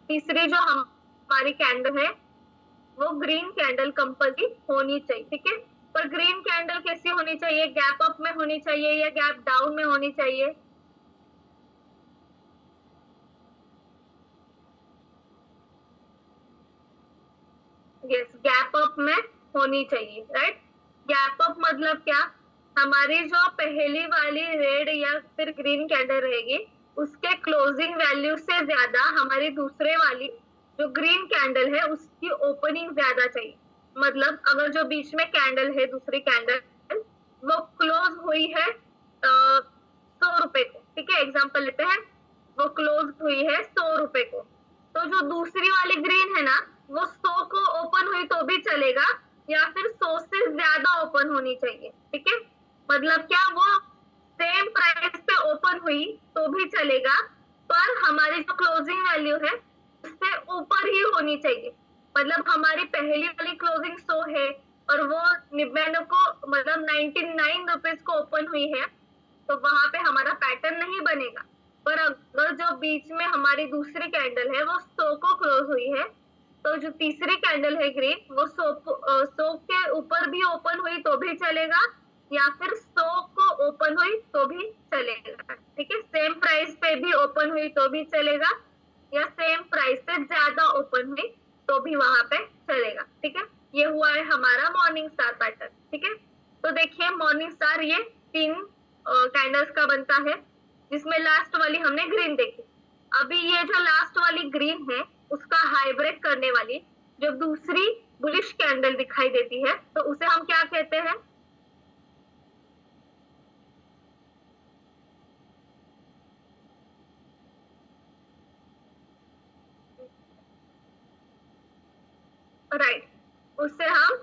तीसरी जो हमारी कैंडल है वो ग्रीन कैंडल कंपल्सरी होनी चाहिए, ठीक है। पर ग्रीन कैंडल कैसी होनी चाहिए? गैप अप में होनी चाहिए या गैप डाउन में होनी चाहिए? यस, गैप अप में होनी चाहिए, राइट। गैप अप मतलब क्या? हमारी जो पहली वाली रेड या फिर ग्रीन कैंडल रहेगी उसके क्लोजिंग वैल्यू से ज्यादा हमारी दूसरे वाली जो ग्रीन कैंडल है उसकी ओपनिंग ज्यादा चाहिए। मतलब अगर जो बीच में कैंडल है दूसरी कैंडल वो क्लोज हुई है 100 रुपए को, ठीक है, एग्जाम्पल लेते हैं, वो क्लोज हुई है 100 रुपए को, तो जो दूसरी वाली ग्रीन है ना वो 100 को ओपन हुई तो भी चलेगा या फिर 100 से ज्यादा ओपन होनी चाहिए, ठीक है। मतलब क्या, वो सेम प्राइस पे ओपन हुई तो भी चलेगा पर हमारी जो क्लोजिंग वैल्यू है उससे ऊपर ही होनी चाहिए। मतलब हमारी पहली वाली क्लोजिंग 100 है और वो 99 को मतलब 99 रुपीज को ओपन हुई है तो वहां पे हमारा पैटर्न नहीं बनेगा। पर अगर जो बीच में हमारी दूसरी कैंडल है वो 100 को क्लोज हुई है तो जो तीसरी कैंडल है ग्रीन वो 100 के ऊपर भी ओपन हुई तो भी चलेगा या फिर 100 को ओपन हुई तो भी चलेगा, ठीक है। सेम प्राइस पे भी ओपन हुई तो भी चलेगा या सेम प्राइस से ज्यादा ओपन हुई तो भी वहां पे चलेगा, ठीक है। ये हुआ है हमारा मॉर्निंग स्टार पैटर्न, ठीक है। तो देखिए मॉर्निंग स्टार ये 3 कैंडल्स का बनता है जिसमें लास्ट वाली हमने ग्रीन देखी। अभी ये जो लास्ट वाली ग्रीन है उसका हाई ब्रेक करने वाली जब दूसरी बुलिश कैंडल दिखाई देती है तो उसे हम क्या कहते हैं? राइट, उससे हम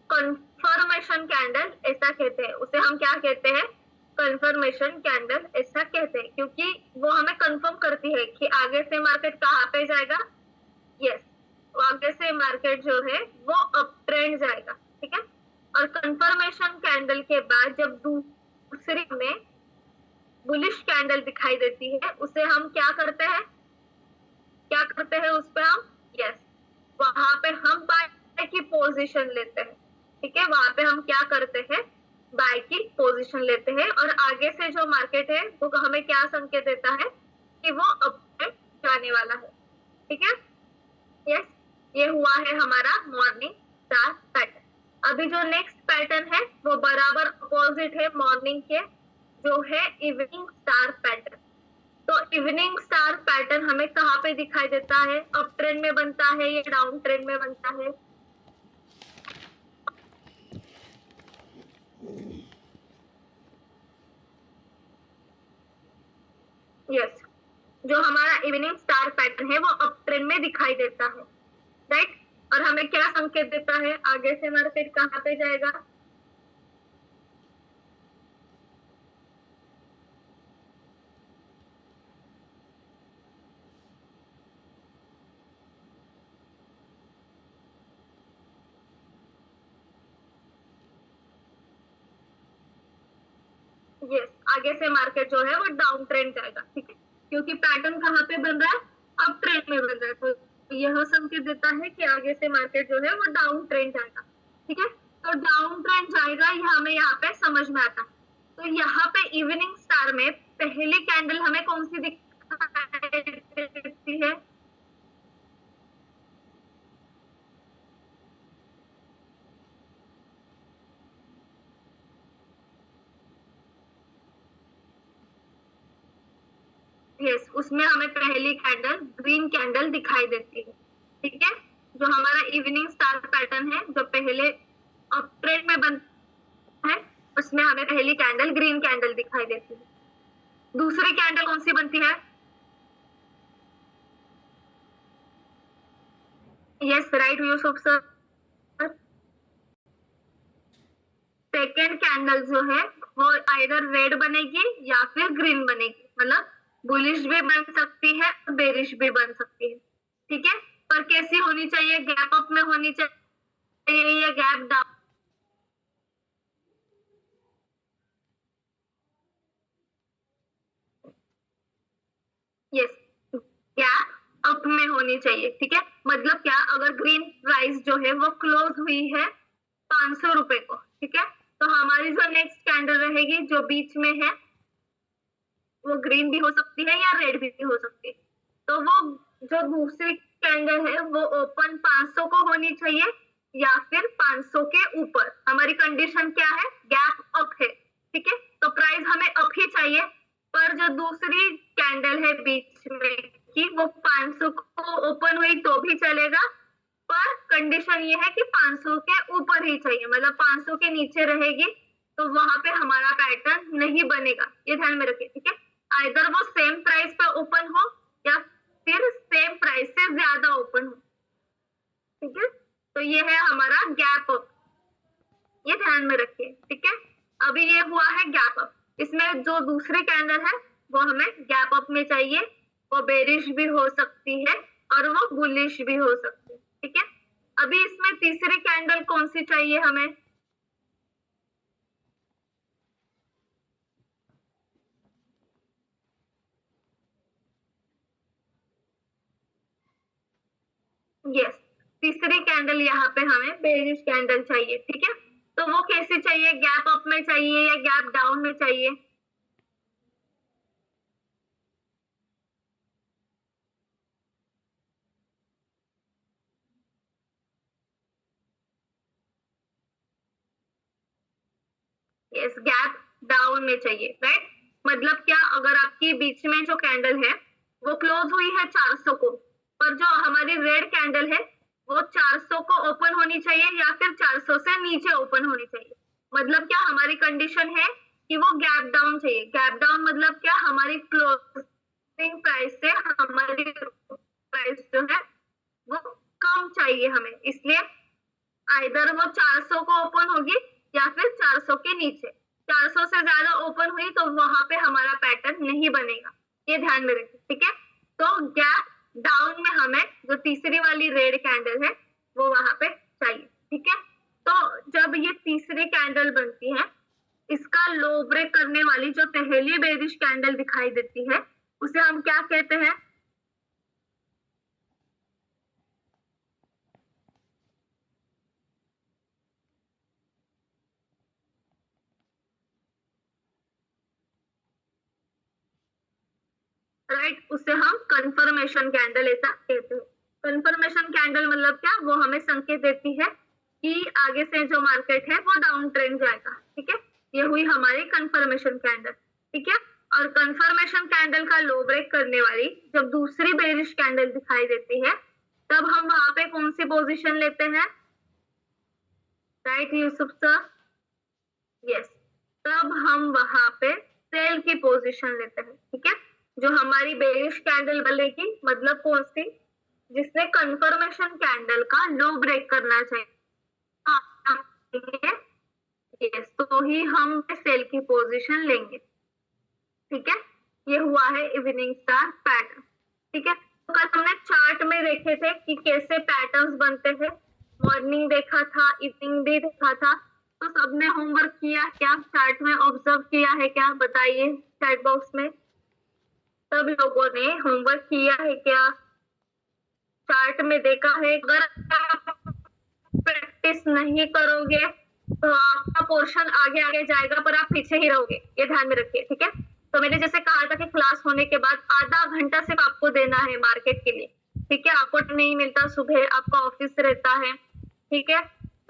कंफर्मेशन कैंडल ऐसा कहते हैं। उसे हम क्या कहते हैं? कंफर्मेशन कैंडल ऐसा कहते हैं क्योंकि वो हमें कंफर्म करती है कि आगे से मार्केट कहाँ पे जाएगा। यस, आगे से मार्केट जो है वो अप ट्रेंड जाएगा, ठीक है। और कंफर्मेशन कैंडल के बाद जब दूसरी में बुलिश कैंडल दिखाई देती है उसे हम क्या करते हैं? क्या करते हैं उस पे हम? यस, वहां पे हम बाय की पोजीशन लेते हैं, ठीक है। वहां पे हम क्या करते हैं? बाय की पोजीशन लेते हैं और आगे से जो मार्केट है वो हमें क्या संकेत देता है कि वो अप जाने वाला है, ठीक है। यस, ये हुआ है हमारा मॉर्निंग स्टार पैटर्न। अभी जो नेक्स्ट पैटर्न है वो बराबर अपोजिट है मॉर्निंग के, जो है इवनिंग स्टार पैटर्न। तो इवनिंग स्टार पैटर्न हमें कहाँ पे दिखाई देता है? अप ट्रेंड में बनता है या डाउन ट्रेंड में बनता है? यस, जो हमारा इवनिंग स्टार पैटर्न है वो अप ट्रेंड में दिखाई देता है, राइट। और हमें क्या संकेत देता है आगे से मार्केट कहाँ पे जाएगा? यस, आगे से मार्केट जो है वो डाउन ट्रेंड जाएगा, ठीक है, क्योंकि पैटर्न कहाँ पे बन रहा है? अप ट्रेंड में बन रहा है। तो यह संकेत देता है कि आगे से मार्केट जो है वो डाउन ट्रेंड जाएगा, ठीक है। तो डाउन ट्रेंड जाएगा यह हमें यहाँ पे समझ में आता है। तो यहाँ पे इवनिंग स्टार में पहली कैंडल हमें कौन सी दिखाई देती है? यस, उसमें हमें पहली कैंडल ग्रीन कैंडल दिखाई देती है, ठीक है। जो हमारा इवनिंग स्टार पैटर्न है जो पहले अप ट्रेंड में बनता है उसमें हमें पहली कैंडल ग्रीन कैंडल दिखाई देती है। दूसरी कैंडल कौन सी बनती है? Yes, right Yusuf sir. Second candle जो है वो आइदर रेड बनेगी या फिर ग्रीन बनेगी, मतलब बुलिश भी बन सकती है बेरिश भी बन सकती है, ठीक है। पर कैसी होनी चाहिए? गैप अप में होनी चाहिए या gap down? Yes, gap up में होनी चाहिए, ठीक है। मतलब क्या, अगर ग्रीन प्राइस जो है वो क्लोज हुई है 500 रुपए को, ठीक है, तो हमारी जो नेक्स्ट कैंडल रहेगी जो बीच में है वो ग्रीन भी हो सकती है या रेड भी हो सकती है। तो वो जो दूसरी कैंडल है वो ओपन 500 को होनी चाहिए या फिर 500 के ऊपर। हमारी कंडीशन क्या है, गैप अप है, ठीक है, तो प्राइस हमें अप ही चाहिए। पर जो दूसरी कैंडल है बीच में की वो 500 को ओपन हुई तो भी चलेगा, पर कंडीशन ये है कि 500 के ऊपर ही चाहिए, मतलब 500 के नीचे रहेगी तो वहां पे हमारा पैटर्न नहीं बनेगा, ये ध्यान में रखिए, ठीक है। आइदर वो सेम प्राइस पे ओपन हो या फिर सेम प्राइस से ज्यादा ओपन हो, ठीक है। तो ये है हमारा गैप अप, ये ध्यान में रखिए, ठीक है। अभी ये हुआ है गैप अप, इसमें जो दूसरी कैंडल है वो हमें गैप अप में चाहिए, वो बेरिश भी हो सकती है और वो बुलिश भी हो सकती है, ठीक है। अभी इसमें तीसरी कैंडल कौन सी चाहिए हमें, यस, तीसरी कैंडल यहाँ पे हमें बेरिश कैंडल चाहिए, ठीक है। तो वो कैसे चाहिए, गैप अप में चाहिए या गैप डाउन में चाहिए? यस, गैप डाउन में चाहिए, राइट। मतलब क्या, अगर आपकी बीच में जो कैंडल है वो क्लोज हुई है 400 को, पर जो हमारी रेड कैंडल है वो 400 को ओपन होनी चाहिए या फिर 400 से नीचे ओपन होनी चाहिए। मतलब क्या, हमारी कंडीशन है कि वो गैप डाउन चाहिए। गैप डाउन मतलब क्या, हमारी क्लोजिंग प्राइस से हमारी प्राइस जो है वो कम चाहिए हमें, इसलिए आइदर वो 400 को ओपन होगी या फिर 400 के नीचे। 400 से ज्यादा ओपन हुई तो वहां पे हमारा पैटर्न नहीं बनेगा, ये ध्यान में रखिए, ठीक है। तो गैप डाउन में हमें जो तीसरी वाली रेड कैंडल है वो वहां पे चाहिए, ठीक है। तो जब ये तीसरी कैंडल बनती है, इसका लो ब्रेक करने वाली जो पहली बेरिश कैंडल दिखाई देती है उसे हम क्या कहते हैं? राइट, उसे हम कंफर्मेशन कैंडल ऐसा कहते हैं। कंफर्मेशन कैंडल मतलब क्या, वो हमें संकेत देती है कि आगे से जो मार्केट है वो डाउन ट्रेंड जाएगा, ठीक है। ये हुई हमारी कंफर्मेशन कैंडल, ठीक है। और कंफर्मेशन कैंडल का लो ब्रेक करने वाली जब दूसरी बेरिश कैंडल दिखाई देती है तब हम वहां पे कौन सी पोजीशन लेते हैं? राइट यूसुफ सर, यस, तब हम वहां पे सेल की पोजीशन लेते हैं, ठीक है। जो हमारी बेरिश कैंडल बनेगी, मतलब कौन सी, जिसने कंफर्मेशन कैंडल का लो ब्रेक करना चाहिए, यस, तो ही हम सेल की पोजीशन लेंगे, ठीक है। ये हुआ है इवनिंग स्टार पैटर्न, ठीक है। तो कल हमने चार्ट में देखे थे कि कैसे पैटर्न्स बनते हैं, मॉर्निंग देखा था, इवनिंग भी देखा था। तो सबने होमवर्क किया क्या, चार्ट में ऑब्जर्व किया है क्या, बताइए चैट बॉक्स में। सब लोगों ने होमवर्क किया है क्या, चार्ट में देखा है? अगर आप प्रैक्टिस नहीं करोगे तो आपका पोर्शन आगे आगे जाएगा पर आप पीछे ही रहोगे, ये ध्यान में रखिए, ठीक है। तो मैंने जैसे कहा था कि क्लास होने के बाद आधा घंटा सिर्फ आपको देना है मार्केट के लिए, ठीक है। आपको नहीं मिलता, सुबह आपका ऑफिस रहता है, ठीक है।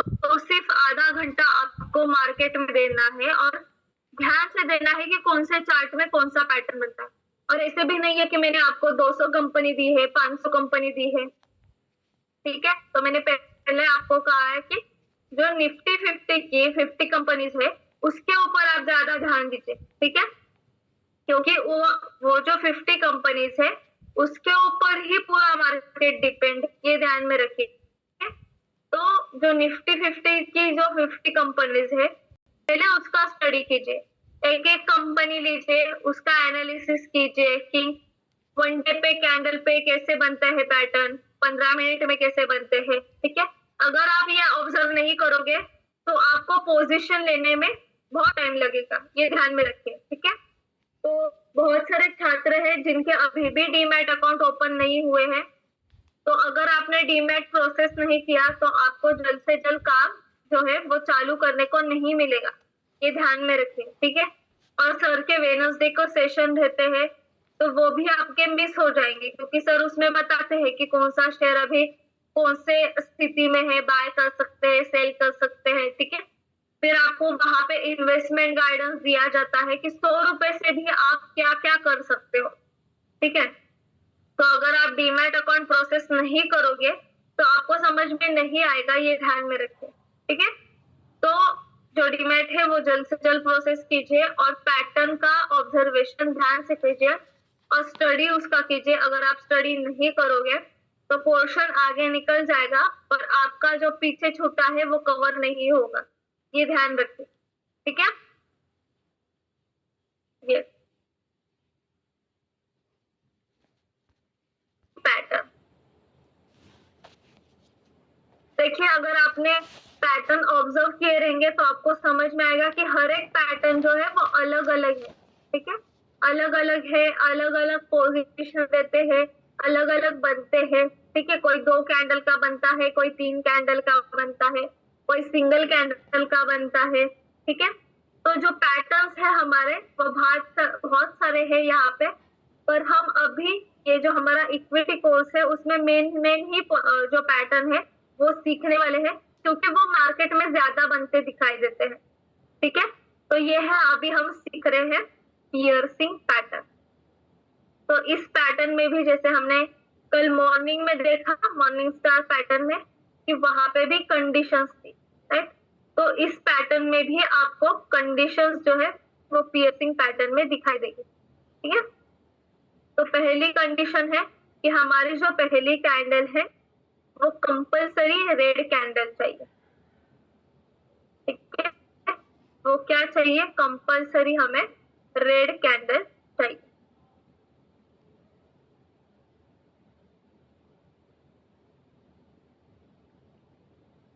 तो सिर्फ आधा घंटा आपको मार्केट में देना है और ध्यान से देना है कि कौन से चार्ट में कौन सा पैटर्न बनता है। और ऐसे भी नहीं है कि मैंने आपको 200 कंपनी दी है, 500 कंपनी दी है, ठीक है। तो मैंने पहले आपको कहा है कि जो निफ्टी 50 की 50 कंपनीज है उसके ऊपर आप ज्यादा ध्यान दीजिए, ठीक है, क्योंकि वो जो 50 कंपनीज है उसके ऊपर ही पूरा मार्केट डिपेंड, ये ध्यान में रखिए। तो जो निफ्टी 50 की जो 50 कंपनीज है पहले उसका स्टडी कीजिए, एक एक कंपनी लीजिए, उसका एनालिसिस कीजिए कि 1 डे पे कैंडल पे कैसे बनता है पैटर्न, 15 मिनट में कैसे बनते हैं, ठीक है। अगर आप ये ऑब्जर्व नहीं करोगे तो आपको पोजीशन लेने में बहुत टाइम लगेगा, ये ध्यान में रखिए, ठीक है। तो बहुत सारे छात्र हैं जिनके अभी भी डीमैट अकाउंट ओपन नहीं हुए हैं, तो अगर आपने डीमैट प्रोसेस नहीं किया तो आपको जल्द से जल्द काम जो है वो चालू करने को नहीं मिलेगा, ये ध्यान में रखिए, ठीक है। और सर के वेडनेसडे को सेशन रहते हैं तो वो भी आपके मिस हो जाएंगे, क्योंकि सर उसमें बताते हैं कि कौन सा शेयर अभी कौन से स्थिति में है, बाय कर सकते हैं, सेल कर सकते हैं, ठीक है। फिर आपको वहां पे इन्वेस्टमेंट गाइडेंस दिया जाता है कि 100 रुपए से भी आप क्या क्या कर सकते हो, ठीक है। तो अगर आप डीमैट अकाउंट प्रोसेस नहीं करोगे तो आपको समझ में नहीं आएगा, ये ध्यान में रखिए, ठीक है। तो जो डीमैट है वो जल्द से जल्द प्रोसेस कीजिए और पैटर्न का ऑब्जर्वेशन ध्यान से कीजिए और स्टडी उसका कीजिए। अगर आप स्टडी नहीं करोगे तो पोर्शन आगे निकल जाएगा और आपका जो पीछे छूटा है वो कवर नहीं होगा, ये ध्यान रखिए, ठीक है। ये पैटर्न देखिए, अगर आपने पैटर्न ऑब्जर्व किए रहेंगे तो आपको समझ में आएगा कि हर एक पैटर्न जो है वो अलग अलग है, ठीक है। अलग अलग है, अलग अलग पोजीशन देते हैं, अलग अलग बनते हैं, ठीक है। कोई 2 कैंडल का बनता है, कोई 3 कैंडल का बनता है, कोई सिंगल कैंडल का बनता है, ठीक है। तो जो पैटर्न्स है हमारे वो बहुत सारे हैं यहाँ पे, पर हम अभी ये जो हमारा इक्विटी कोर्स है उसमें मेन ही जो पैटर्न है वो सीखने वाले हैं, क्योंकि वो मार्केट में ज्यादा बनते दिखाई देते हैं, ठीक है। तो ये है अभी हम सीख रहे हैं पियर्सिंग पैटर्न। तो इस पैटर्न में भी जैसे हमने कल मॉर्निंग में देखा, मॉर्निंग स्टार पैटर्न में, कि वहां पे भी कंडीशंस थी, राइट। तो इस पैटर्न में भी आपको कंडीशंस जो है वो पियर्सिंग पैटर्न में दिखाई देगी, ठीक है। तो पहली कंडीशन है कि हमारी जो पहली कैंडल है वो कंपलसरी रेड कैंडल चाहिए, ठीक है। वो क्या चाहिए? कंपलसरी हमें रेड कैंडल चाहिए।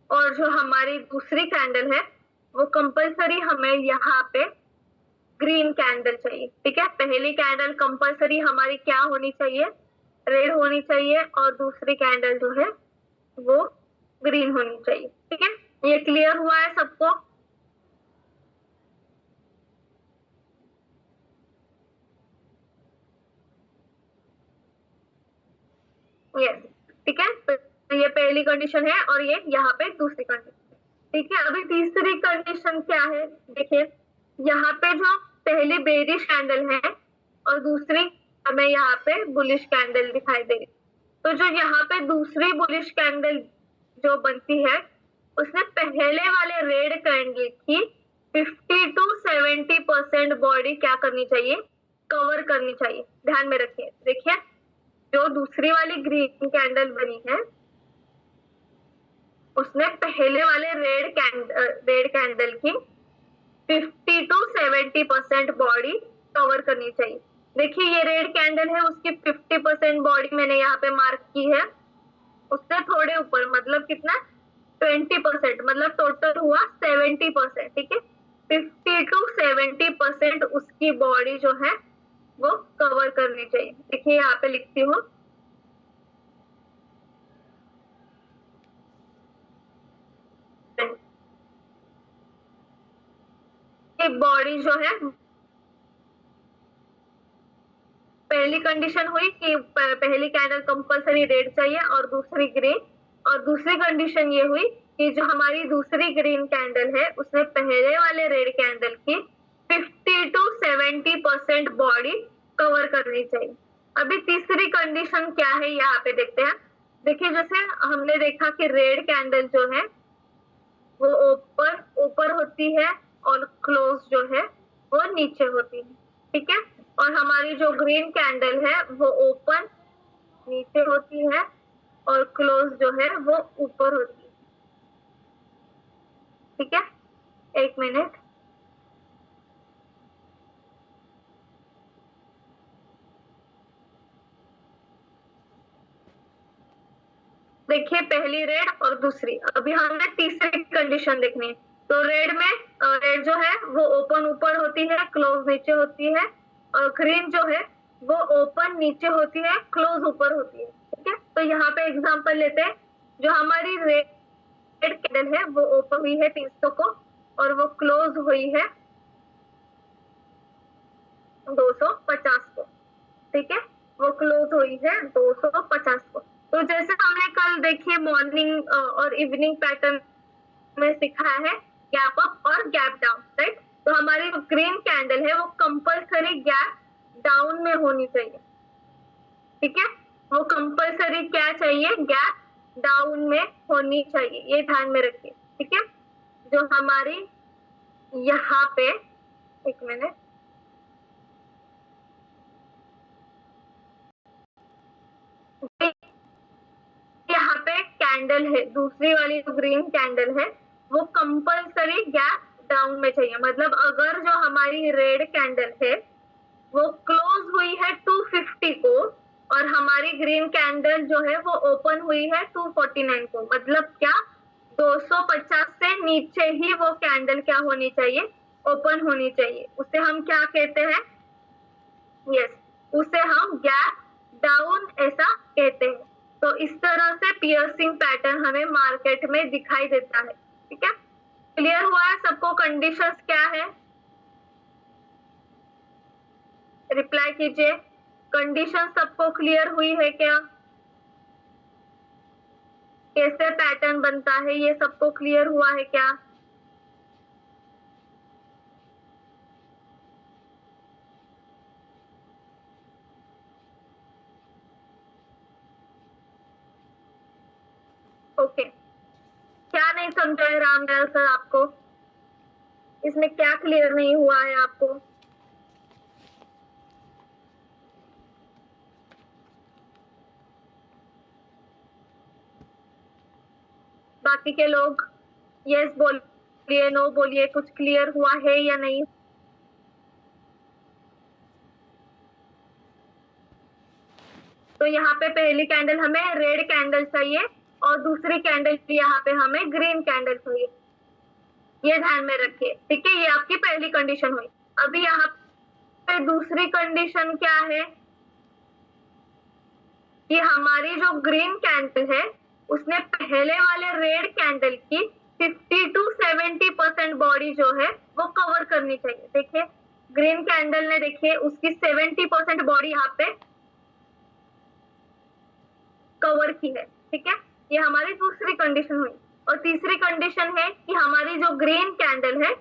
और जो हमारी दूसरी कैंडल है वो कंपलसरी हमें यहाँ पे ग्रीन कैंडल चाहिए, ठीक है। पहली कैंडल कंपलसरी हमारी क्या होनी चाहिए? रेड होनी चाहिए, और दूसरी कैंडल जो है वो ग्रीन होनी चाहिए, ठीक है। ये क्लियर हुआ है सबको? यस, ठीक है। तो ये पहली कंडीशन है और ये यहाँ पे दूसरी कंडीशन, ठीक है। अभी तीसरी कंडीशन क्या है? देखिए, यहाँ पे जो पहली बेरिश कैंडल है और दूसरी हमें यहाँ पे बुलिश कैंडल दिखाई दे रही। तो जो यहाँ पे दूसरी बुलिश कैंडल जो बनती है उसने पहले वाले रेड कैंडल की 50 to 70% बॉडी क्या करनी चाहिए? कवर करनी चाहिए। ध्यान में रखिए। देखिए, जो दूसरी वाली ग्रीन कैंडल बनी है उसने पहले वाले रेड कैंडल की 50 to 70% बॉडी कवर करनी चाहिए। देखिए, ये रेड कैंडल है, उसकी 50% बॉडी मैंने यहाँ पे मार्क की है, उससे थोड़े ऊपर, मतलब कितना? 20%, मतलब टोटल हुआ 70%, ठीक है। 50 to 70% उसकी बॉडी जो है वो कवर करनी चाहिए। देखिए, यहाँ पे लिखती हूँ, बॉडी जो है, पहली कंडीशन हुई कि पहली कैंडल कंपलसरी रेड चाहिए और दूसरी ग्रीन, और दूसरी कंडीशन ये हुई कि जो हमारी दूसरी ग्रीन कैंडल है उसने पहले वाले रेड कैंडल की 50 to 70% बॉडी कवर करनी चाहिए। अभी तीसरी कंडीशन क्या है यहाँ पे देखते हैं। देखिए, जैसे हमने देखा कि रेड कैंडल जो है वो ऊपर होती है और क्लोज जो है वो नीचे होती है, ठीक है। और हमारी जो ग्रीन कैंडल है वो ओपन नीचे होती है और क्लोज जो है वो ऊपर होती है, ठीक है। एक मिनट, देखिए, पहली रेड और दूसरी। अभी हमने तीसरी कंडीशन देखनी है। तो रेड में रेड जो है वो ओपन ऊपर होती है, क्लोज नीचे होती है, और ग्रीन जो है वो ओपन नीचे होती है, क्लोज ऊपर होती है, ठीक है। तो यहाँ पे एग्जांपल लेते हैं, जो हमारी रेड कैंडल है वो ओपन हुई है 300 को और वो क्लोज हुई है 250 को, ठीक है, वो क्लोज हुई है 250 को। तो जैसे हमने कल देखिए मॉर्निंग और इवनिंग पैटर्न में सिखाया है गैप अप और गैप डाउन, राइट। तो हमारी जो ग्रीन कैंडल है वो कंपल्सरी गैप डाउन में होनी चाहिए, ठीक है, वो कंपल्सरी क्या चाहिए, गैप डाउन में होनी चाहिए, ये ध्यान में रखिए, ठीक है। जो हमारी यहाँ पे, एक मिनट, यहाँ पे कैंडल है, दूसरी वाली जो ग्रीन कैंडल है वो कंपल्सरी गैप डाउन में चाहिए। मतलब अगर जो हमारी रेड कैंडल है वो क्लोज हुई है 250 को और हमारी ग्रीन कैंडल जो है वो ओपन हुई है 249 को, मतलब क्या 250 से नीचे ही वो कैंडल क्या होनी चाहिए, ओपन होनी चाहिए। उसे हम क्या कहते हैं, यस, उसे हम गैप डाउन ऐसा कहते हैं। तो इस तरह से पियर्सिंग पैटर्न हमें मार्केट में दिखाई देता है, ठीक है। क्लियर हुआ है सबको, कंडीशंस क्या है, रिप्लाई कीजिए। कंडीशन सबको क्लियर हुई है क्या, कैसे पैटर्न बनता है ये सबको क्लियर हुआ है क्या? ओके, क्या नहीं समझा है रामदयाल सर आपको, इसमें क्या क्लियर नहीं हुआ है आपको? बाकी के लोग यस बोलिए, नो बोलिए, कुछ क्लियर हुआ है या नहीं? तो यहाँ पे पहली कैंडल हमें रेड कैंडल चाहिए और दूसरी कैंडल यहाँ पे हमें ग्रीन कैंडल चाहिए, ये ध्यान में रखिए, ठीक है। ये आपकी पहली कंडीशन हुई। अभी यहाँ पे दूसरी कंडीशन क्या है कि हमारी जो ग्रीन कैंडल है उसने पहले वाले रेड कैंडल की 50 to 70% बॉडी जो है वो कवर करनी चाहिए। देखिए ग्रीन कैंडल ने, देखिए उसकी 70% बॉडी यहाँ पे कवर की है, ठीक है, ये हमारी दूसरी कंडीशन हुई। और तीसरी कंडीशन है कि हमारी जो ग्रीन कैंडल है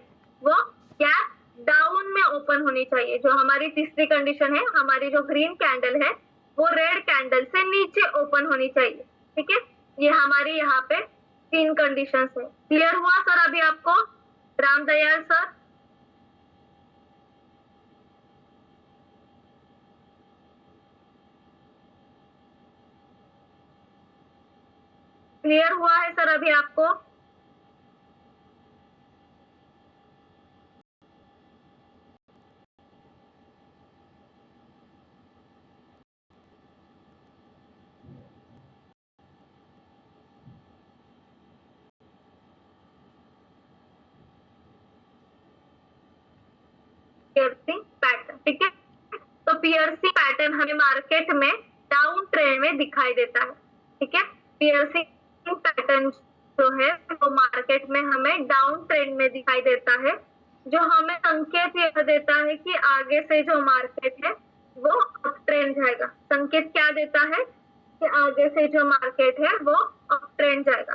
वो गैप डाउन में ओपन होनी चाहिए। जो हमारी तीसरी कंडीशन है, हमारी जो ग्रीन कैंडल है वो रेड कैंडल से नीचे ओपन होनी चाहिए, ठीक है। ये हमारी यहाँ पे 3 कंडीशंस है। क्लियर हुआ सर अभी आपको, रामदयाल सर? क्लियर हुआ है सर अभी आपको? पियर्सिंग पैटर्न, ठीक है। तो पियर्सिंग पैटर्न हमें मार्केट में डाउन ट्रेंड में दिखाई देता है, ठीक है। पियर्सिंग पैटर्न जो है वो मार्केट में हमें डाउन ट्रेंड में दिखाई देता है, जो हमें संकेत यह देता है कि आगे से जो मार्केट है वो अप ट्रेंड जाएगा। संकेत क्या देता है कि आगे से जो मार्केट है वो अप ट्रेंड जाएगा,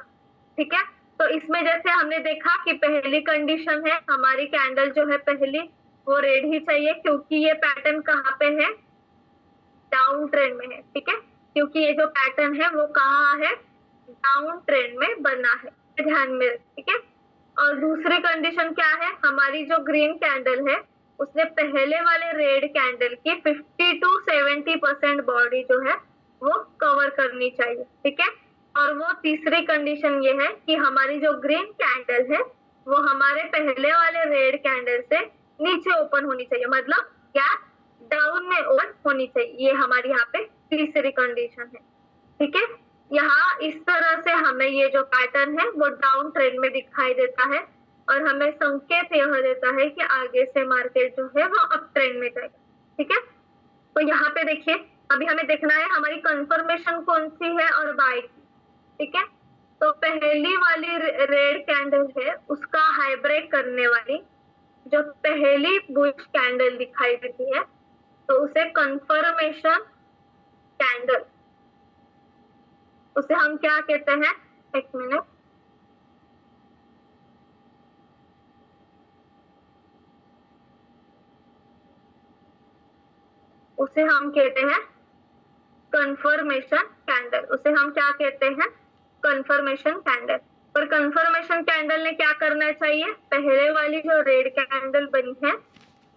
ठीक है। तो इसमें जैसे हमने देखा कि पहली कंडीशन है हमारी कैंडल जो है पहली वो रेड ही चाहिए, क्योंकि ये पैटर्न कहाँ पे है, डाउन ट्रेंड में है, ठीक है, क्योंकि ये जो पैटर्न है वो कहाँ है, डाउन ट्रेंड में बना है, ध्यान में, ठीक है। और दूसरी कंडीशन क्या है, हमारी जो ग्रीन कैंडल है उसने पहले वाले रेड कैंडल की 50 to 70% बॉडी जो है वो कवर करनी चाहिए, ठीक है। और वो तीसरी कंडीशन ये है कि हमारी जो ग्रीन कैंडल है वो हमारे पहले वाले रेड कैंडल से नीचे ओपन होनी चाहिए, मतलब गैप डाउन में ओपन होनी चाहिए। ये हमारी यहाँ पे तीसरी कंडीशन है, ठीक है। यहाँ इस तरह से हमें ये जो पैटर्न है वो डाउन ट्रेंड में दिखाई देता है और हमें संकेत यह देता है कि आगे से मार्केट जो है वो अप ट्रेंड में जाएगा, ठीक है। तो यहाँ पे देखिए अभी हमें देखना है हमारी कंफर्मेशन कौन सी है और बाय की, ठीक है। तो पहली वाली रेड कैंडल है उसका हाई ब्रेक करने वाली जो पहली बुलिश कैंडल दिखाई देती है तो उसे कंफर्मेशन कैंडल, उसे हम क्या कहते हैं, एक मिनट, उसे हम कहते हैं कंफर्मेशन कैंडल, उसे हम क्या कहते हैं, कंफर्मेशन कैंडल। और कंफर्मेशन कैंडल ने क्या करना चाहिए, पहले वाली जो रेड कैंडल बनी है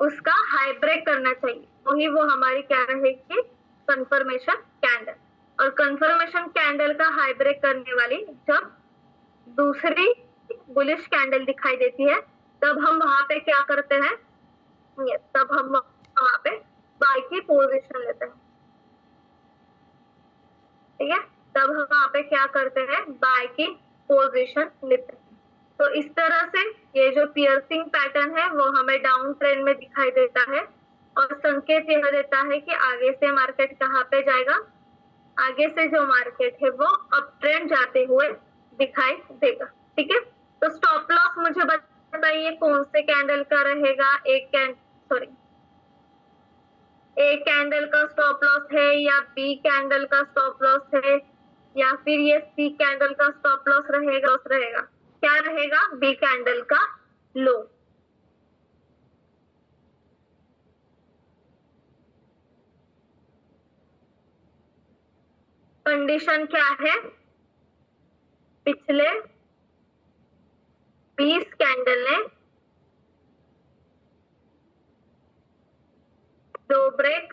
उसका हाई ब्रेक करना चाहिए, वही वो हमारी क्या रहेगी, कंफर्मेशन कैंडल। और कंफर्मेशन कैंडल का हाई ब्रेक करने वाली जब दूसरी बुलिश कैंडल दिखाई देती है तब हम वहां पे क्या करते हैं, तब हम वहां पे बाय की पोजीशन लेते हैं, ठीक है। तब हम वहां पे क्या करते हैं, बाय की पोजीशन लेते हैं। तो इस तरह से ये जो पियर्सिंग पैटर्न है वो हमें डाउन ट्रेंड में दिखाई देता है और संकेत यह देता है कि आगे से मार्केट कहाँ पे जाएगा, आगे से जो मार्केट है वो अप ट्रेंड जाते हुए दिखाई देगा, ठीक है। तो स्टॉप लॉस मुझे बताइए कौन से कैंडल का रहेगा, ए कैंडल का स्टॉप लॉस है या बी कैंडल का स्टॉप लॉस है या फिर ये सी कैंडल का स्टॉप लॉस रहेगा, क्या रहेगा, बी कैंडल का लो। कंडीशन क्या है, पिछले 20 कैंडल ने दो ब्रेक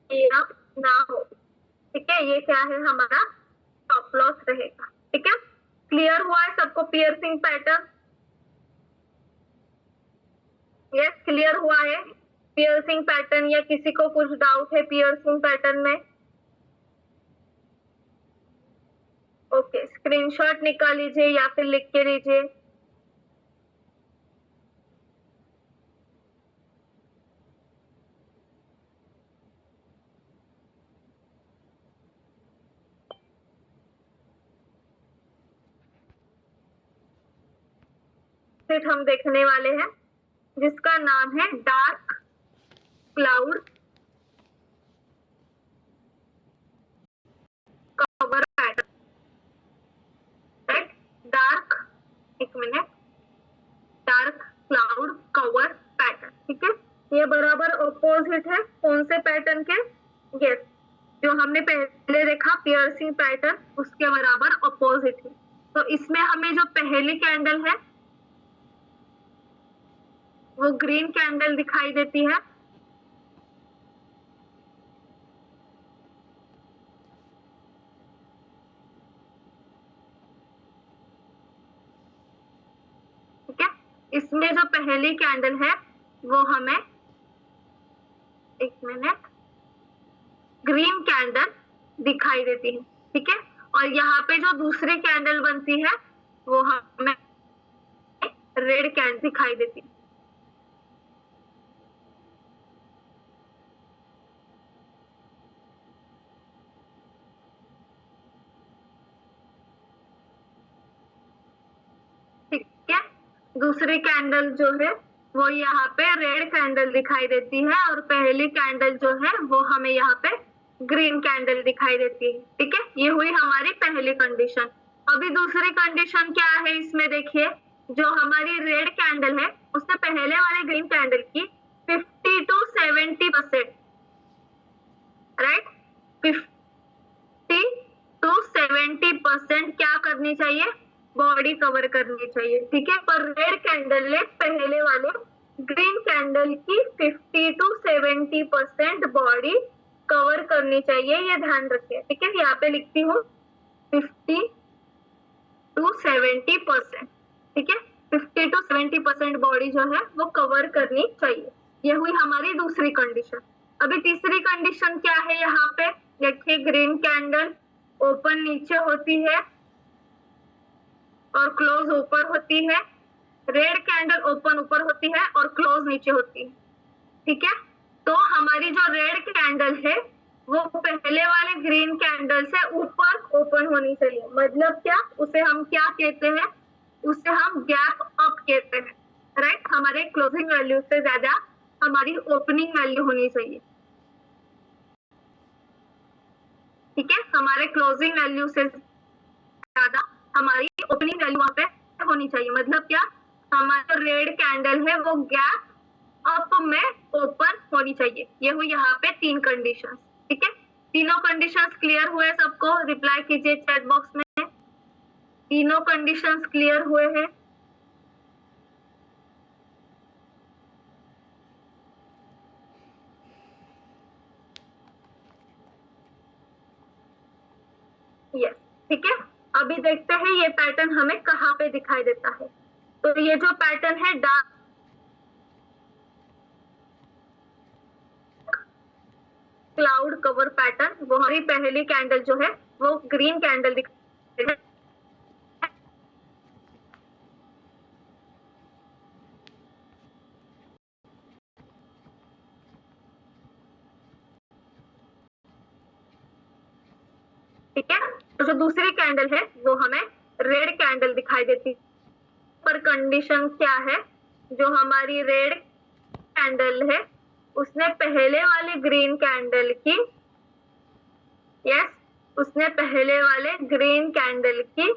किया ना हो, ठीक है, ये क्या है, हमारा स्टॉप लॉस रहेगा, ठीक है। क्लियर हुआ है सबको पियर्सिंग पैटर्न, यस क्लियर हुआ है पियर्सिंग पैटर्न, या किसी को कुछ डाउट है पियर्सिंग पैटर्न में, ओके स्क्रीनशॉट निकाल लीजिए या फिर लिख के लीजिए। फिर हम देखने वाले हैं जिसका नाम है dark cloud cover pattern, right, dark, एक minute, dark cloud cover pattern, ठीक है। ये बराबर ऑपोजिट है कौन से पैटर्न के, यस जो हमने पहले देखा पियर्सिंग पैटर्न उसके बराबर ऑपोजिट है। तो इसमें हमें जो पहली कैंडल है वो ग्रीन कैंडल दिखाई देती है, ठीक है। इसमें जो पहली कैंडल है वो हमें, एक मिनट, ग्रीन कैंडल दिखाई देती है, ठीक है। और यहाँ पे जो दूसरी कैंडल बनती है वो हमें रेड कैंडल दिखाई देती है, ठीक है। दूसरी कैंडल जो है वो यहाँ पे रेड कैंडल दिखाई देती है और पहली कैंडल जो है वो हमें यहाँ पे ग्रीन कैंडल दिखाई देती है, ठीक है। ये हुई हमारी पहली कंडीशन। अभी दूसरी कंडीशन क्या है इसमें देखिए, जो हमारी रेड कैंडल है उसने पहले वाले ग्रीन कैंडल की 50 to 70%, राइट, 50 to 70% क्या करनी चाहिए, बॉडी कवर करनी चाहिए, ठीक है। पर रेड कैंडल ने पहले वाले ग्रीन कैंडल की 50 to 70% बॉडी कवर करनी चाहिए, ये ध्यान रखिए, ठीक है। यहाँ पे लिखती हूँ 50 to 70%, ठीक है, 50 to 70% बॉडी जो है वो कवर करनी चाहिए, ये हुई हमारी दूसरी कंडीशन। अभी तीसरी कंडीशन क्या है, यहाँ पे देखिए ग्रीन कैंडल ओपन नीचे होती है और क्लोज ऊपर होती है, रेड कैंडल ओपन ऊपर होती है और क्लोज नीचे होती है, ठीक है। तो हमारी जो रेड कैंडल है वो पहले वाले ग्रीन कैंडल से ऊपर ओपन होनी चाहिए। मतलब क्या, उसे हम क्या कहते हैं, उसे हम गैप अप कहते हैं, राइट। हमारे क्लोजिंग वैल्यू से ज्यादा हमारी ओपनिंग वैल्यू होनी चाहिए, ठीक है। हमारे क्लोजिंग वैल्यू से ज्यादा हमारी ओपनिंग वैल्यू वहां पे होनी चाहिए। मतलब क्या, हमारा रेड कैंडल है वो गैप अप में ओपन होनी चाहिए। ये हुई यहाँ पे 3 कंडीशन, ठीक है। तीनों कंडीशंस क्लियर हुए सबको? रिप्लाई कीजिए चैट बॉक्स में। तीनों कंडीशंस क्लियर हुए हैं? यस, ठीक है। अभी देखते हैं ये पैटर्न हमें कहाँ पे दिखाई देता है। तो ये जो पैटर्न है डार्क क्लाउड कवर पैटर्न, वो हमारी पहली कैंडल जो है वो ग्रीन कैंडल दिखाई दे रही है। ठीक है। तो जो दूसरी कैंडल है वो हमें रेड कैंडल दिखाई देती है। पर कंडीशन क्या है, जो हमारी रेड कैंडल है उसने पहले वाले ग्रीन कैंडल की, यस, उसने पहले वाले ग्रीन कैंडल की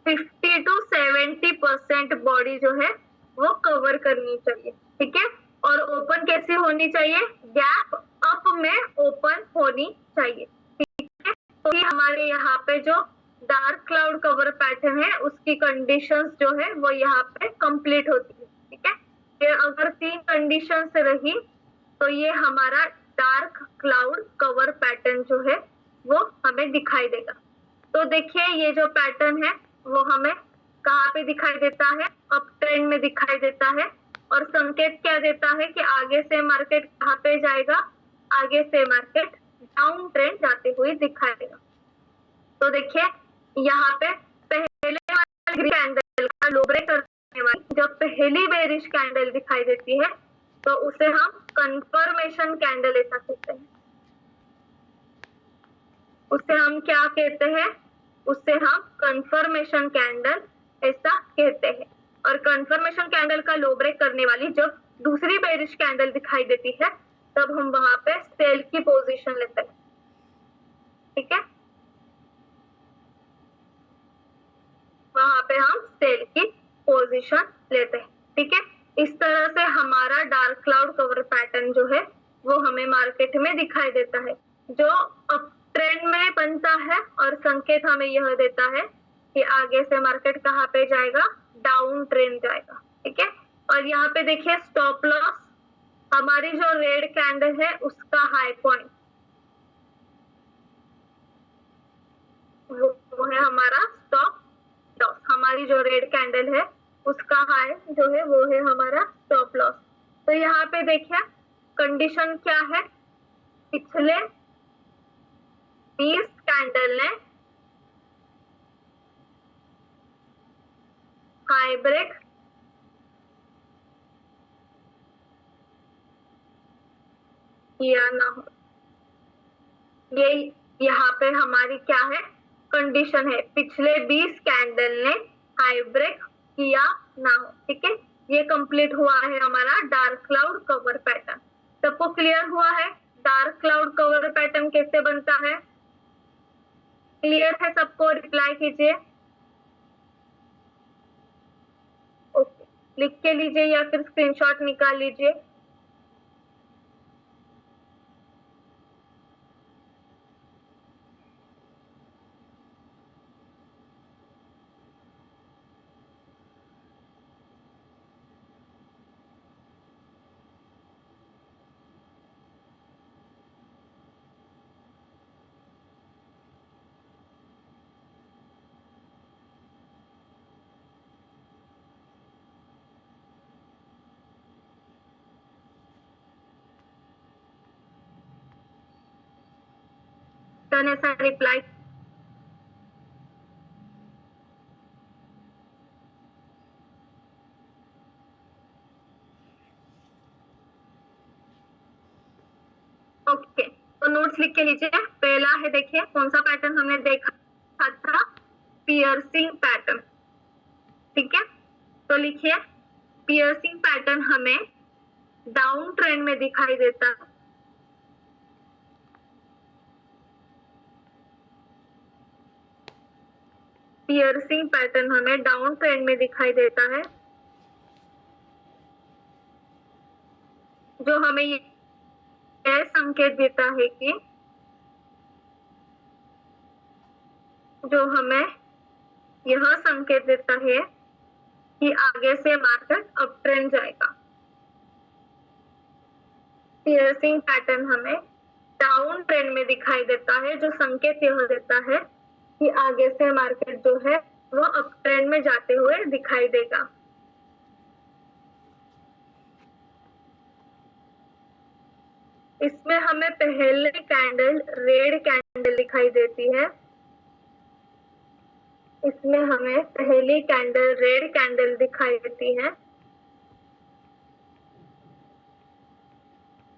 50 to 70% बॉडी जो है वो कवर करनी चाहिए, ठीक है। और ओपन कैसी होनी चाहिए, गैप अप में ओपन होनी चाहिए, ठीक है। तो ये हमारे यहाँ पे जो डार्क क्लाउड कवर पैटर्न है उसकी कंडीशंस जो है वो यहाँ पे कंप्लीट होती है, ठीक है। ये अगर 3 कंडीशंस रही तो ये हमारा डार्क क्लाउड कवर पैटर्न जो है वो हमें दिखाई देगा। तो देखिए ये जो पैटर्न है वो हमें कहाँ पे दिखाई देता है, अप ट्रेंड में दिखाई देता है। और संकेत क्या देता है कि आगे से मार्केट कहाँ पे जाएगा, आगे से मार्केट डाउन ट्रेंड जाते हुए दिखाई देगा। तो देखिए यहाँ पे पहले वाली कैंडल का लो ब्रेक करने वाली जब पहली बेरिश कैंडल दिखाई देती है तो उसे हम कंफर्मेशन कैंडल ऐसा कहते हैं। उसे हम क्या कहते हैं, उसे हम कंफर्मेशन कैंडल ऐसा कहते हैं। और कंफर्मेशन कैंडल का लो ब्रेक करने वाली जब दूसरी बेरिश कैंडल दिखाई देती है तब हम वहां पे सेल की पोजीशन लेते हैं, ठीक है। वहां पे हम सेल की पोजीशन लेते हैं, ठीक है। इस तरह से हमारा डार्क क्लाउड कवर पैटर्न जो है वो हमें मार्केट में दिखाई देता है, जो अप ट्रेंड में बनता है और संकेत हमें यह देता है कि आगे से मार्केट कहाँ पे जाएगा, डाउन ट्रेंड जाएगा, ठीक है। और यहाँ पे देखिए स्टॉप लॉस, हमारी जो रेड कैंडल है उसका हाई पॉइंट वो है हमारा स्टॉप लॉस। हमारी जो रेड कैंडल है उसका हाई जो है वो है हमारा स्टॉप लॉस। तो यहाँ पे देखिए कंडीशन क्या है, पिछले 20 कैंडल ने हाई ब्रेक किया ना हो, ये यहाँ पे हमारी क्या है कंडीशन है, पिछले 20 कैंडल ने हाई ब्रेक किया ना हो, ठीक है। ये कंप्लीट हुआ है हमारा डार्क क्लाउड कवर पैटर्न। सबको क्लियर हुआ है डार्क क्लाउड कवर पैटर्न कैसे बनता है? क्लियर है सबको? रिप्लाई कीजिए। ओके, लिख के लीजिए या फिर स्क्रीनशॉट निकाल लीजिए। डन ऐसा रिप्लाई नोट्स लिख के लीजिए। पहला है, देखिए कौन सा पैटर्न हमने देखा था, पियर्सिंग पैटर्न। ठीक है, तो लिखिए पियर्सिंग पैटर्न हमें डाउन ट्रेंड में दिखाई देता है। पियर्सिंग पैटर्न हमें डाउन ट्रेंड में दिखाई देता है, जो हमें यह संकेत देता है कि आगे से मार्केट अप ट्रेंड जाएगा। पियर्सिंग पैटर्न हमें डाउन ट्रेंड में दिखाई देता है, जो संकेत यह देता है कि आगे से मार्केट जो है वो अप ट्रेंड में जाते हुए दिखाई देगा। इसमें हमें पहले कैंडल रेड कैंडल दिखाई देती है। इसमें हमें पहली कैंडल रेड कैंडल दिखाई देती है।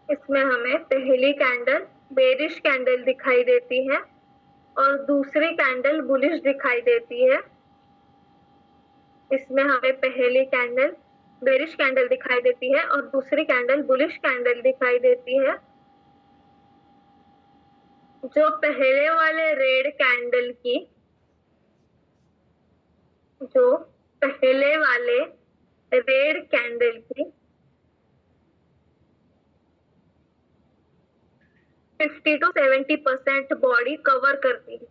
इसमें हमें पहली कैंडल बेरिश कैंडल दिखाई देती है और दूसरी कैंडल बुलिश दिखाई देती है। इसमें हमें पहली कैंडल बेरिश कैंडल दिखाई देती है और दूसरी कैंडल बुलिश कैंडल दिखाई देती है। जो पहले वाले रेड कैंडल की, जो पहले वाले रेड कैंडल की 50 to 70% बॉडी कवर करती है।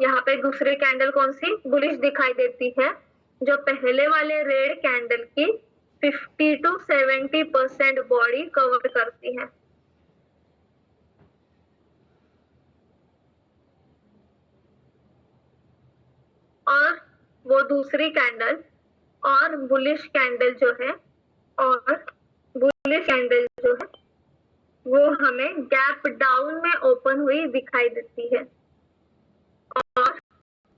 यहाँ पे दूसरी कैंडल कौन सी, बुलिश दिखाई देती है, जो पहले वाले रेड कैंडल की 50 to 70% बॉडी कवर करती है। और वो दूसरी कैंडल और बुलिश कैंडल जो है, वो हमें गैप डाउन में ओपन हुई दिखाई देती है और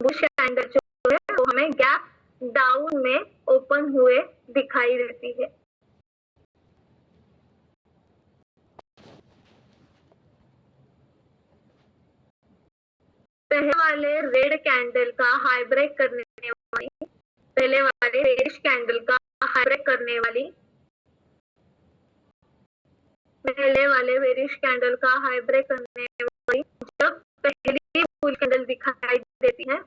बुलिश कैंडल जो है वो हमें गैप डाउन में ओपन हुए दिखाई देती है। पहले वाले रेड कैंडल का हाई ब्रेक करने वाली, पहले वाले रेडिश कैंडल का हाई ब्रेक करने वाली, पहले वाले बेरिश कैंडल का हाई ब्रेक करने वाली जब पहली बुल कैंडल दिखाई देती है,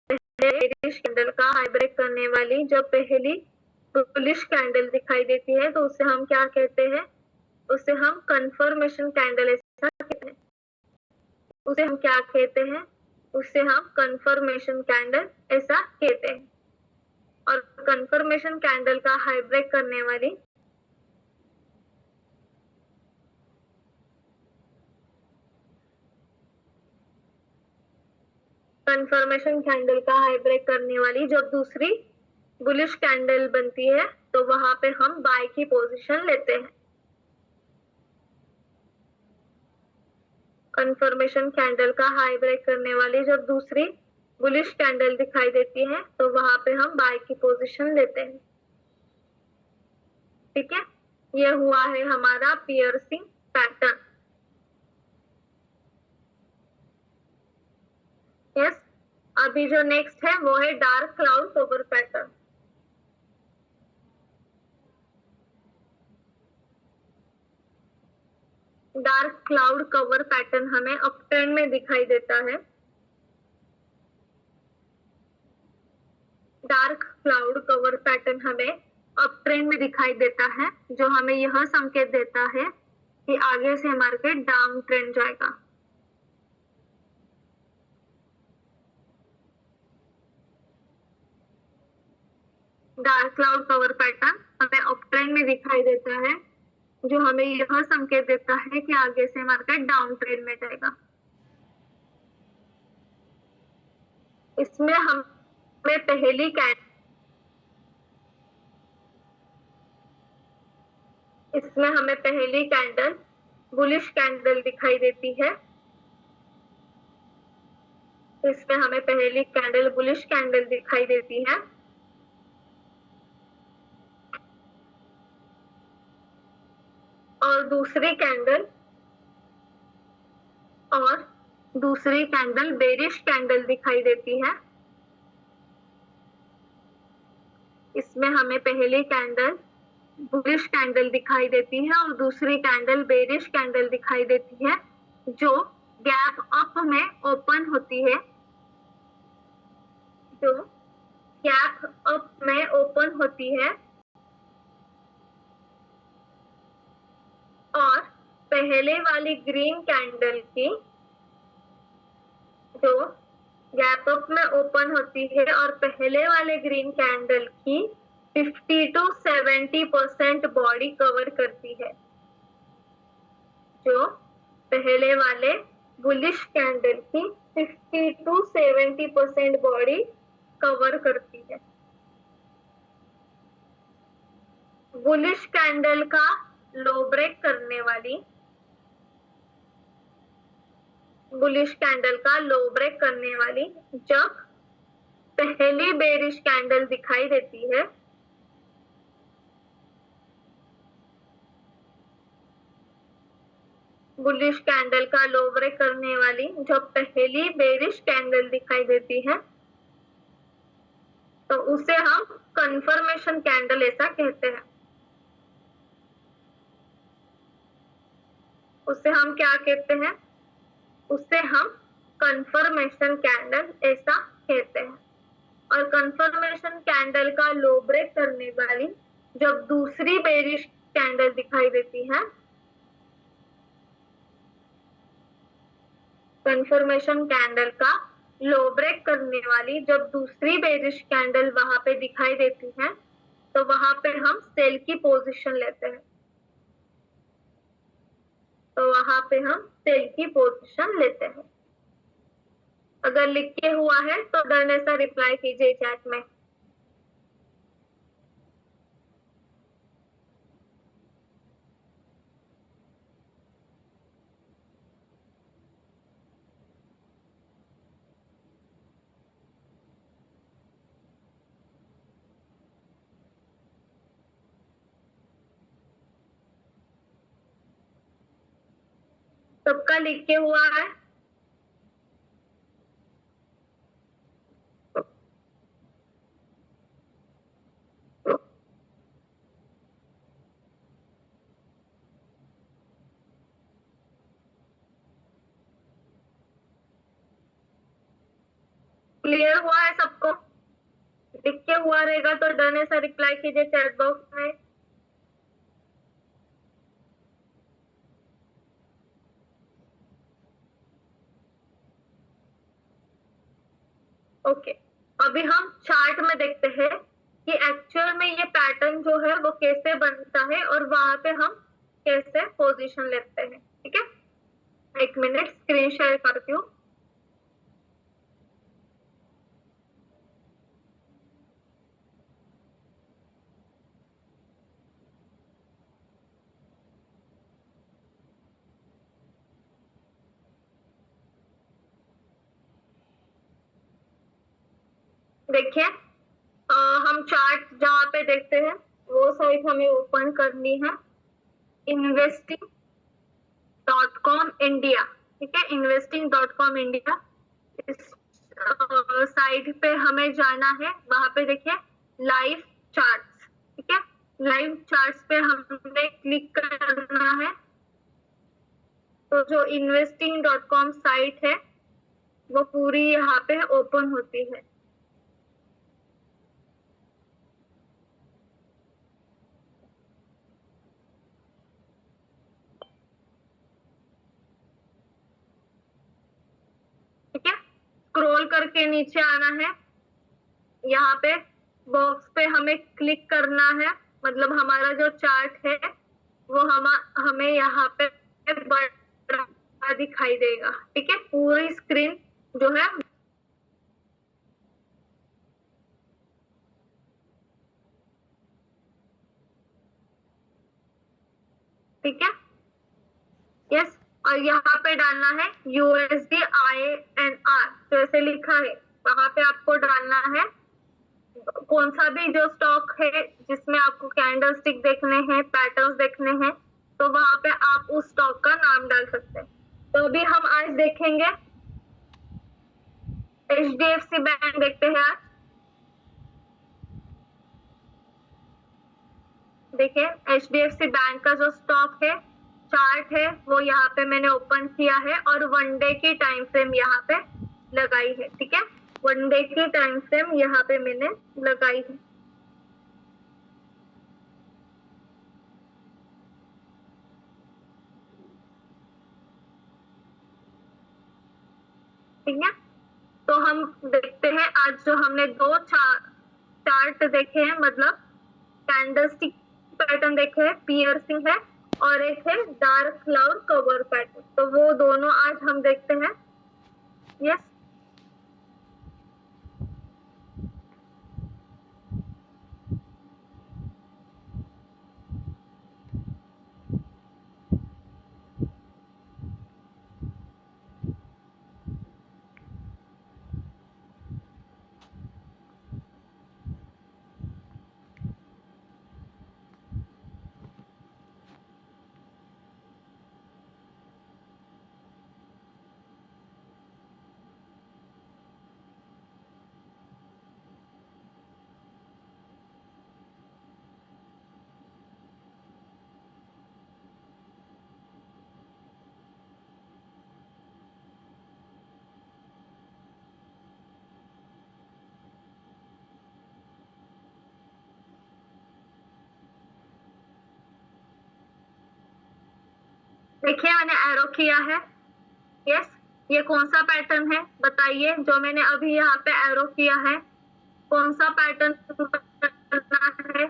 पहले बेरिश कैंडल का हाई ब्रेक करने वाली जब पहली बुलिश कैंडल दिखाई देती है, तो उसे हम क्या कहते हैं, उसे हम कंफर्मेशन कैंडल ऐसा कहते हैं। उसे हम क्या कहते हैं, उसे हम कंफर्मेशन कैंडल ऐसा कहते हैं। और कंफर्मेशन कैंडल का हाई ब्रेक करने वाली कंफर्मेशन कैंडल का हाई ब्रेक करने वाली जब दूसरी बुलिश कैंडल बनती है, तो वहां पे हम बाय की पोजीशन लेते हैं। कंफर्मेशन कैंडल का हाई ब्रेक करने वाली जब दूसरी बुलिश कैंडल दिखाई देती है, तो वहां पे हम बाय की पोजीशन लेते हैं। ठीक है, यह हुआ है हमारा पियर्सिंग पैटर्न। यस, अभी जो नेक्स्ट है वो है dark cloud cover pattern. Dark cloud cover pattern हमें अप ट्रेंड में दिखाई देता है। डार्क क्लाउड कवर पैटर्न हमें अप ट्रेंड में दिखाई देता है, जो हमें यह संकेत देता है कि आगे से मार्केट डाउन ट्रेंड जाएगा। डार्क क्लाउड कवर पैटर्न हमें अप ट्रेंड में दिखाई देता है, जो हमें यह संकेत देता है कि आगे से मार्केट डाउन ट्रेंड में जाएगा। इसमें हमें पहली कैंडल बुलिश कैंडल दिखाई देती है। इसमें हमें पहली कैंडल बुलिश कैंडल दिखाई देती है और दूसरी कैंडल बेरिश कैंडल दिखाई देती है। इसमें हमें पहली कैंडल बुलिश कैंडल दिखाई देती है और दूसरी कैंडल बेरिश कैंडल दिखाई देती है, जो गैप अप में ओपन होती है, और पहले वाली ग्रीन कैंडल की जो गैप अप में ओपन होती है और पहले वाले ग्रीन कैंडल की 50 to 70% बॉडी कवर करती है, जो पहले वाले बुलिश कैंडल की 50 to 70% बॉडी कवर करती है। बुलिश कैंडल का लो ब्रेक करने वाली जब पहली बेरिश कैंडल दिखाई देती है, बुलिश कैंडल का लो ब्रेक करने वाली जब पहली बेरिश कैंडल दिखाई देती है, तो उसे हम कंफर्मेशन कैंडल ऐसा कहते हैं। उसे हम क्या कहते हैं? उसे हम कंफर्मेशन कैंडल ऐसा कहते हैं। और कंफर्मेशन कैंडल का लो ब्रेक करने वाली जब दूसरी बेरिश कैंडल दिखाई देती है, कंफर्मेशन कैंडल का लो ब्रेक करने वाली जब दूसरी बेरिश कैंडल वहां पे दिखाई देती है, तो वहां पे हम सेल की पोजीशन लेते हैं। अगर लिख के हुआ है तो डन ऐसा रिप्लाई कीजिए चैट में। सबका लिख के हुआ है? क्लियर हुआ है सबको? लिख के हुआ रहेगा तो डन ऐसा रिप्लाई कीजिए चैट बॉक्स में। ओके, अभी हम चार्ट में देखते हैं कि एक्चुअल में ये पैटर्न जो है वो कैसे बनता है और वहां पे हम कैसे पोजीशन लेते हैं। ठीक है, एक मिनट स्क्रीन शेयर करती हूँ। देखिए, हम चार्ट जहाँ पे देखते हैं वो साइट हमें ओपन करनी है investing.com इंडिया। ठीक है, investing.com इंडिया इस साइट पे हमें जाना है। वहां पे देखिए लाइव चार्ट्स। ठीक है, लाइव चार्ट्स पे हमें क्लिक करना है। तो जो investing.com साइट है वो पूरी यहाँ पे ओपन होती है। ठीक है, स्क्रॉल करके नीचे आना है। यहाँ पे बॉक्स पे हमें क्लिक करना है, मतलब हमारा जो चार्ट है वो हमें यहाँ पे बड़ा दिखाई देगा। ठीक है, पूरी स्क्रीन जो है ठीक है, यस। और यहाँ पे डालना है USD INR, तो ऐसे लिखा है, वहां पे आपको डालना है कौन सा भी जो स्टॉक है जिसमें आपको कैंडल स्टिक देखने हैं, पैटर्न्स देखने हैं, तो वहां पे आप उस स्टॉक का नाम डाल सकते हैं। तो अभी हम आज देखेंगे HDFC बैंक, देखते हैं आज। देखिए HDFC बैंक का जो स्टॉक है, चार्ट है, वो यहाँ पे मैंने ओपन किया है और 1 डे की टाइम फ्रेम यहाँ पे लगाई है। ठीक है, 1 डे की टाइम फ्रेम यहाँ पे मैंने लगाई है। ठीक है, तो हम देखते हैं आज जो हमने 2 चार्ट देखे हैं, मतलब कैंडलस्टिक पैटर्न देखे हैं, पियर्सिंग है, और एक है डार्क क्लाउड कवर पैटर्न। तो वो दोनों आज हम देखते हैं। यस, देखिए मैंने एरो किया है। यस, ये कौन सा पैटर्न है बताइए, जो मैंने अभी यहाँ पे एरो किया है, कौन सा पैटर्न है?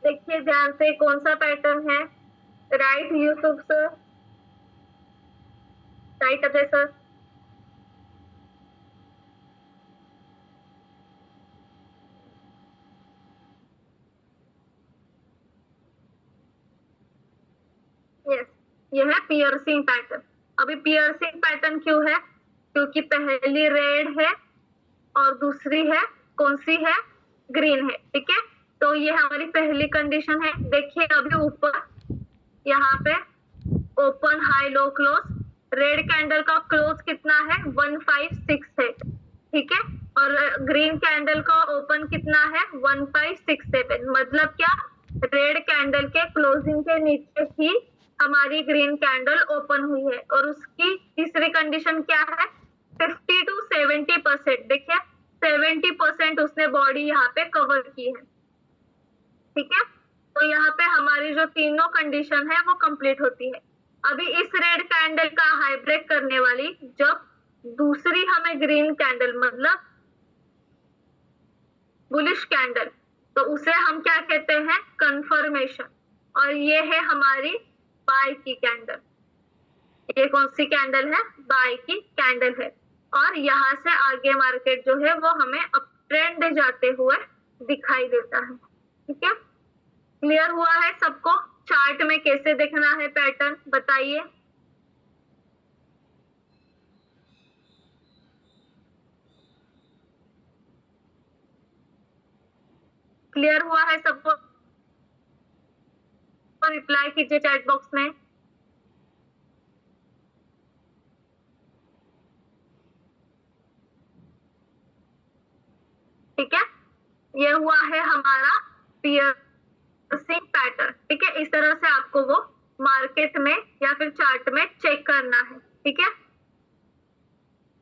देखिए ध्यान से, कौन सा पैटर्न है? Right Yusuf sir, right Ajay sir. Yes, ये है पियर्सिंग पैटर्न। अभी पियर्सिंग पैटर्न क्यों है? क्योंकि पहली रेड है और दूसरी है, कौन सी है? ग्रीन है। ठीक है, तो ये हमारी पहली कंडीशन है। देखिए अभी ऊपर यहाँ पे open high low close, red candle का क्लोज कितना है? 156 है। ठीक है, और ग्रीन कैंडल का ओपन कितना है? 1567। मतलब क्या? रेड कैंडल के क्लोजिंग के नीचे ही हमारी ग्रीन कैंडल ओपन हुई है। और उसकी तीसरी कंडीशन क्या है? 50 to 70%। देखिए 70% उसने बॉडी यहाँ पे कवर की है। ठीक है, तो यहाँ पे हमारी जो तीनों कंडीशन है वो कंप्लीट होती है। अभी इस रेड कैंडल का हाई ब्रेक करने वाली जब दूसरी हमें ग्रीन कैंडल, मतलब बुलिश कैंडल, तो उसे हम क्या कहते हैं? कंफर्मेशन। और ये है हमारी बाय की कैंडल। ये कौन सी कैंडल है? बाय की कैंडल है। और यहाँ से आगे मार्केट जो है वो हमें अप ट्रेंड जाते हुए दिखाई देता है। ठीक है, क्लियर हुआ है सबको? चार्ट में कैसे देखना है पैटर्न बताइए। क्लियर हुआ है सबको? रिप्लाई कीजिए चैट बॉक्स में। ठीक है, ये हुआ है हमारा पियर्सिंग पैटर्न। ठीक है, इस तरह से आपको वो मार्केट में या फिर चार्ट में चेक करना है। ठीक है,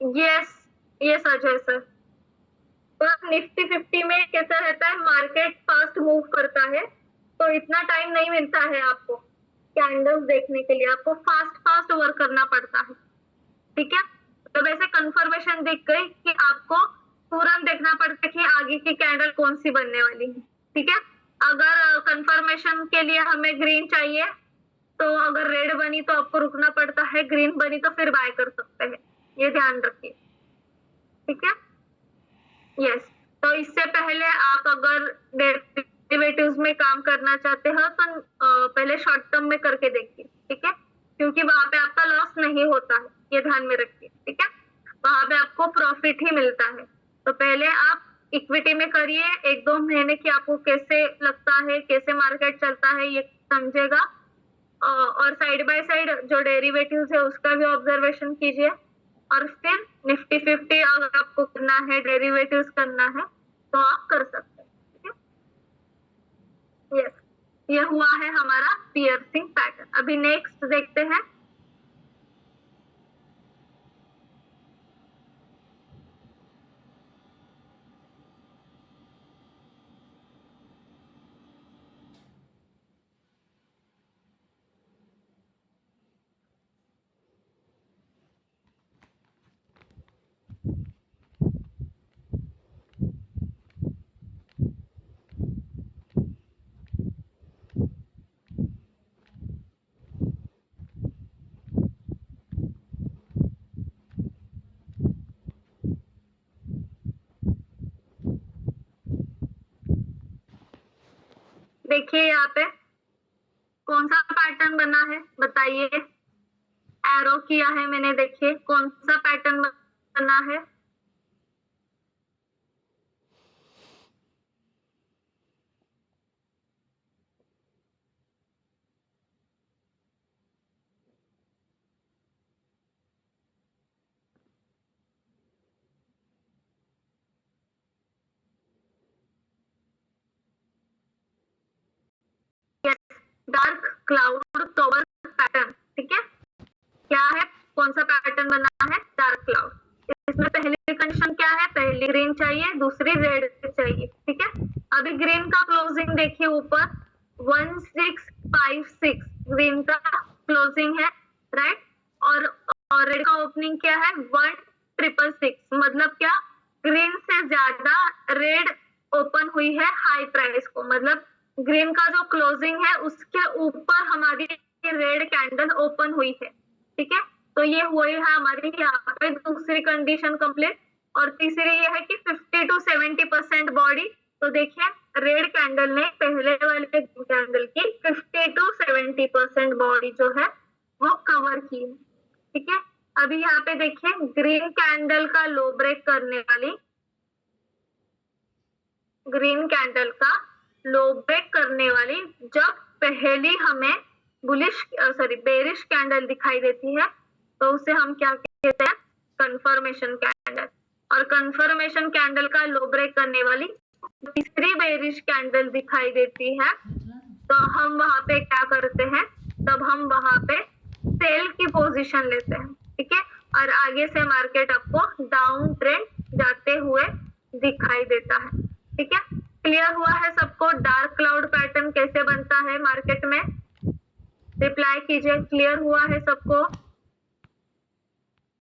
यस, ये सच है सर। और निफ्टी 50 में कैसा रहता है? मार्केट फास्ट मूव करता है, तो इतना टाइम नहीं मिलता है आपको कैंडल्स देखने के लिए, आपको फास्ट फास्ट वर्क करना पड़ता है। ठीक है, तो वैसे कंफर्मेशन दिख गई कि आपको तुरंत देखना पड़ता है कि आगे की कैंडल कौन सी बनने वाली है। ठीक है, अगर कंफर्मेशन के लिए हमें ग्रीन चाहिए, तो अगर रेड बनी तो आपको रुकना पड़ता है, ग्रीन बनी तो फिर बाय कर सकते हैं। ये ध्यान रखिए। ठीक है, यस, तो इससे पहले आप अगर डेरिवेटिव्स में काम करना चाहते हो तो पहले शॉर्ट टर्म में करके देखिए। ठीक है, क्योंकि वहां पे आपका लॉस नहीं होता है, ये ध्यान में रखिए। ठीक है, वहां पे आपको प्रॉफिट ही मिलता है। तो पहले आप इक्विटी में करिए, 1-2 महीने की आपको कैसे लगता है, कैसे मार्केट चलता है ये समझेगा। और साइड बाय साइड जो डेरिवेटिव्स है उसका भी ऑब्जर्वेशन कीजिए। और फिर निफ्टी 50 अगर आपको करना है, डेरिवेटिव्स करना है तो आप कर सकते हैं। ठीक है, यस, ये हुआ है हमारा पियर्सिंग पैटर्न। अभी नेक्स्ट देखते हैं। देखिए यहाँ पे कौन सा पैटर्न बना है बताइए। एरो किया है मैंने, देखिए कौन सा पैटर्न बना है। Dark cloud tower pattern. ठीक है, क्या है, कौन सा पैटर्न बना है, डार्क क्लाउड। इसमें पहली कंडीशन क्या है, पहली ग्रीन चाहिए, दूसरी रेड चाहिए। ठीक है, अभी ग्रीन का क्लोजिंग देखिए ऊपर 1656 ग्रीन का क्लोजिंग है, राइट। और रेड का ओपनिंग क्या है 1666, मतलब क्या, ग्रीन से ज्यादा रेड ओपन हुई है हाई प्राइस को, मतलब ग्रीन का जो क्लोजिंग है उसके ऊपर हमारी रेड कैंडल ओपन हुई है। ठीक है, तो ये हुई है हमारी यहाँ पे दूसरी कंडीशन कंप्लीट। और तीसरी ये है कि 50 to 70% बॉडी, तो देखिए रेड कैंडल ने पहले वाले कैंडल की 50 to 70% बॉडी जो है वो कवर की है। ठीक है, अभी यहाँ पे देखिए ग्रीन कैंडल का लो ब्रेक करने वाली, ग्रीन कैंडल का लो ब्रेक करने वाली जब पहली हमें बेरिश कैंडल दिखाई देती है तो उसे हम क्या कहते हैं, कंफर्मेशन कैंडल। और कंफर्मेशन कैंडल का लो ब्रेक करने वाली तीसरी बेरिश कैंडल दिखाई देती है तो हम वहां पे क्या करते हैं, तब हम वहां पे सेल की पोजीशन लेते हैं। ठीक है, और आगे से मार्केट आपको डाउन ट्रेंड जाते हुए दिखाई देता है। ठीक है, क्लियर हुआ है सबको डार्क क्लाउड पैटर्न कैसे बनता है मार्केट में? रिप्लाई कीजिए, क्लियर हुआ है सबको?